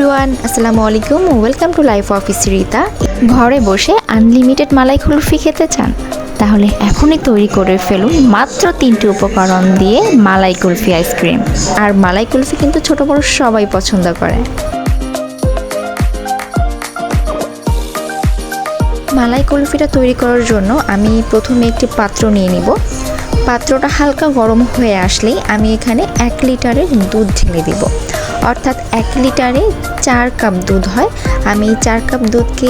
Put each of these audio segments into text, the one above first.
Everyone, আসসালামু আলাইকুম। Welcome to life of Isrita. ঘরে বসে আনলিমিটেড মালাই কুলফি খেতে চান? তাহলে এখনই তৈরি করে ফেলুন মাত্র 3টি উপকরণ দিয়ে মালাই কুলফি আইসক্রিম। আর মালাই কুলফি কিন্তু ছোট বড় সবাই পছন্দ করে। মালাই কুলফিটা তৈরি করার জন্য আমি প্রথমে একটি পাত্র নিয়ে নিব। পাত্রটা হালকা গরম হয়ে আসলেই আমি এখানে 1 লিটারের দুধ ঢেলে দিব। অর্থাৎ 1 লিটারে 4 কাপ দুধ হয়। আমি 4 কাপ দুধকে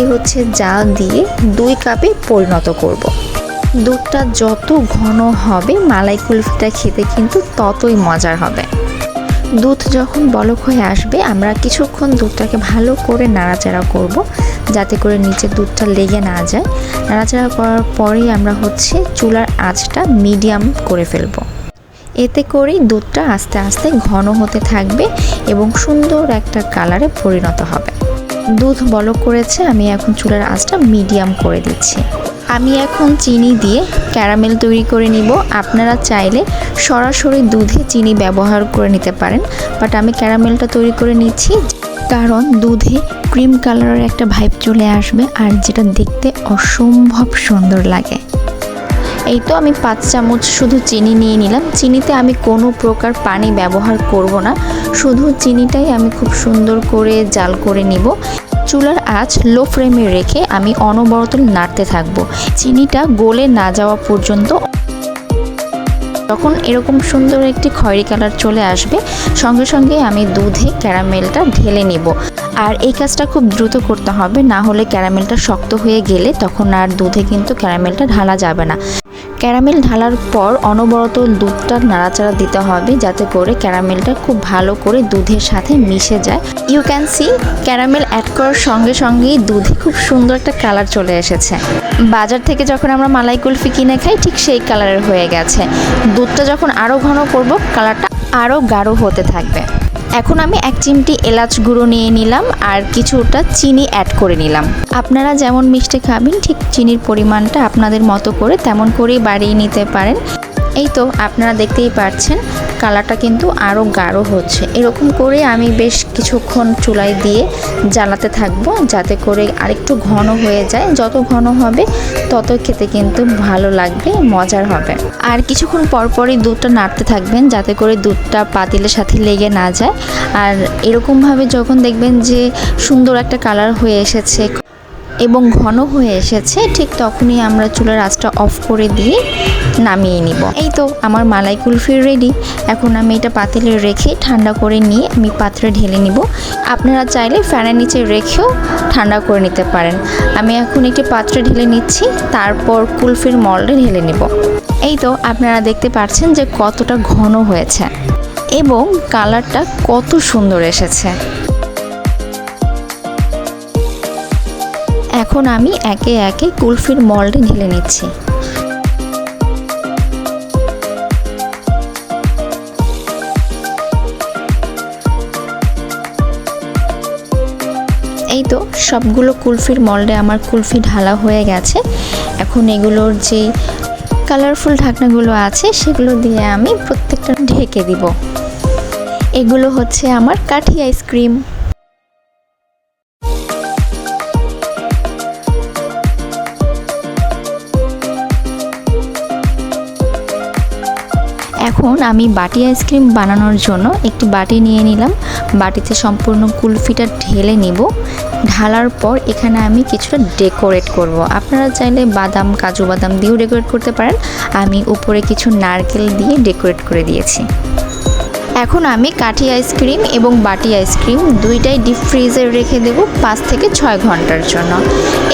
জাল দিয়ে 2 কাপে পরিণত করব। দুধটা যত ঘন হবে মালাই কুলফিটা খেতে কিন্তু ততই মজার হবে। দুধ যখন বলক হয়ে আসবে আমরা কিছুক্ষণ দুধটাকে ভালো করে নাড়াচাড়া করব, যাতে করে নিচে দুধটা লেগে না যায়। নাড়াচাড়া করার পরেই আমরা চুলার আঁচটা মিডিয়াম করে ফেলব। এতে করেই দুধটা আস্তে আস্তে ঘন হতে থাকবে এবং সুন্দর একটা কালারে পরিণত হবে। দুধ বলক করেছে, আমি এখন চুলার আঁচটা মিডিয়াম করে দিচ্ছি। আমি এখন চিনি দিয়ে ক্যারামেল তৈরি করে নিব। আপনারা চাইলে সরাসরি দুধে চিনি ব্যবহার করে নিতে পারেন, বাট আমি ক্যারামেলটা তৈরি করে নিচ্ছি, কারণ দুধে ক্রিম কালারের একটা ভাইব চলে আসবে আর যেটা দেখতে অসম্ভব সুন্দর লাগে। এই তো আমি 5 চামচ শুধু চিনি নিয়ে নিলাম। চিনিতে আমি কোনো প্রকার পানি ব্যবহার করব না, শুধু চিনিটাই আমি খুব সুন্দর করে জাল করে নিব। চুলার আঁচ লো ফ্লেমে রেখে আমি অনবরত নাড়তে থাকব, চিনিটা গলে না যাওয়া পর্যন্ত। যখন এরকম সুন্দর একটি খয়েরি কালার চলে আসবে, সঙ্গে সঙ্গে আমি দুধে ক্যারামেলটা ঢেলে নিব। আর এই কাজটা খুব দ্রুত করতে হবে, না হলে ক্যারামেলটা শক্ত হয়ে গেলে তখন আর দুধে কিন্তু ক্যারামেলটা ঢালা যাবে না। ক্যারামেল ঢালার পর অনবরত দুধটা নাড়াচাড়া দিতে হবে, যাতে করে ক্যারামেলটা খুব ভালো করে দুধের সাথে মিশে যায়। You can see caramel add করার সঙ্গে সঙ্গেই দুধে খুব সুন্দর একটা কালার চলে এসেছে। বাজার থেকে যখন আমরা মালাই কুলফি কিনে খাই ঠিক সেই কালারের হয়ে গেছে। দুধটা যখন আরও ঘন করব কালারটা আরও গাঢ় হতে থাকবে। এখন আমি 1 চিমটি এলাচ গুঁড়ো নিয়ে নিলাম আর কিছুটা চিনি অ্যাড করে নিলাম। আপনারা যেমন মিষ্টি খাবেন ঠিক চিনির পরিমাণটা আপনাদের মতো করে তেমন করেই বাড়িয়ে নিতে পারেন। এই তো আপনারা দেখতেই পাচ্ছেন কালারটা কিন্তু আরও গাঢ় হচ্ছে। এরকম করে আমি বেশ কিছুক্ষণ চুলায় দিয়ে জ্বালাতে থাকবো, যাতে করে আরেকটু ঘন হয়ে যায়। যত ঘন হবে তত খেতে কিন্তু ভালো লাগবে, মজার হবে। আর কিছুক্ষণ পরপরই দুধটা নাড়তে থাকবেন, যাতে করে দুধটা পাতিলের সাথে লেগে না যায়। আর এরকমভাবে যখন দেখবেন যে সুন্দর একটা কালার হয়ে এসেছে এবং ঘন হয়ে এসেছে, ঠিক তখনই আমরা চুলার আঁচটা অফ করে দিয়ে নামিয়ে নিব। এই তো আমার মালাই কুলফি রেডি। এখন আমি এটা পাতিলে রেখে ঠান্ডা করে নিয়ে আমি পাত্রে ঢেলে নিব। আপনারা চাইলে ফ্যানের নিচে রেখেও ঠান্ডা করে নিতে পারেন। আমি এখন একটি পাত্রে ঢেলে নিচ্ছি, তারপর কুলফির মল্ডে ঢেলে নিব। এই তো আপনারা দেখতে পাচ্ছেন যে কতটা ঘন হয়েছে এবং কালারটা কত সুন্দর এসেছে। এখন আমি একে একে কুলফির মল্ডে ঢেলে নিচ্ছি। এই তো সবগুলো কুলফির মল্ডে আমার কুলফি ঢালা হয়ে গেছে। এখন এগুলোর যে কালারফুল ঢাকনাগুলো আছে সেগুলো দিয়ে আমি প্রত্যেকটা ঢেকে দিব। এগুলো আমার কাঠি আইসক্রিম। এখন আমি বাটি আইসক্রিম বানানোর জন্য একটি বাটি নিয়ে নিলাম। বাটিতে সম্পূর্ণ কুলফিটা ঢেলে নিব। ঢালার পর এখানে আমি কিছুটা ডেকোরেট করব। আপনারা চাইলে বাদাম, কাজু বাদাম দিয়েও ডেকোরেট করতে পারেন। আমি উপরে কিছু নারকেল দিয়ে ডেকোরেট করে দিয়েছি। এখন আমি কাঠি আইসক্রিম এবং বাটি আইসক্রিম দুইটাই ডিপ ফ্রিজে রেখে দেব 5 থেকে 6 ঘন্টার জন্য।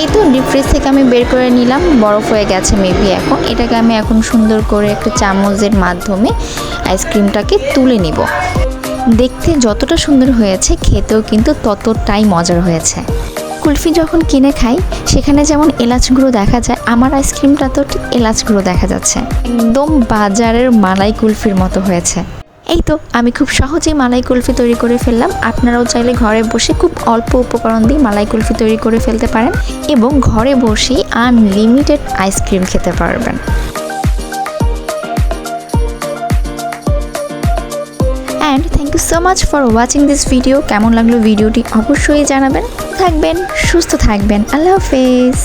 এই তো ডিপ ফ্রিজ থেকে আমি বের করে নিলাম, বরফ হয়ে গেছে মেবি। এখন এটাকে আমি সুন্দর করে একটা চামচের মাধ্যমে আইসক্রিমটাকে তুলে নিব। দেখতে যতটা সুন্দর হয়েছে খেতেও কিন্তু ততটাই মজার হয়েছে। কুলফি যখন কিনে খাই সেখানে যেমন এলাচ গুঁড়ো দেখা যায়, আমার আইসক্রিমটা তো ঠিক এলাচ গুঁড়ো দেখা যাচ্ছে। একদম বাজারের মালাই কুলফির মতো হয়েছে। এই তো আমি খুব সহজেই মালাই কুলফি তৈরি করে ফেললাম। আপনারাও চাইলে ঘরে বসে খুব অল্প উপকরণ দিয়ে মালাই কুলফি তৈরি করে ফেলতে পারেন এবং ঘরে বসেই আনলিমিটেড আইসক্রিম খেতে পারবেন। And thank you you so much for watching this video. কেমন লাগলো ভিডিওটি অবশ্যই জানাবেন। থাকবেন, সুস্থ থাকবেন। আল্লাহ হাফেজ।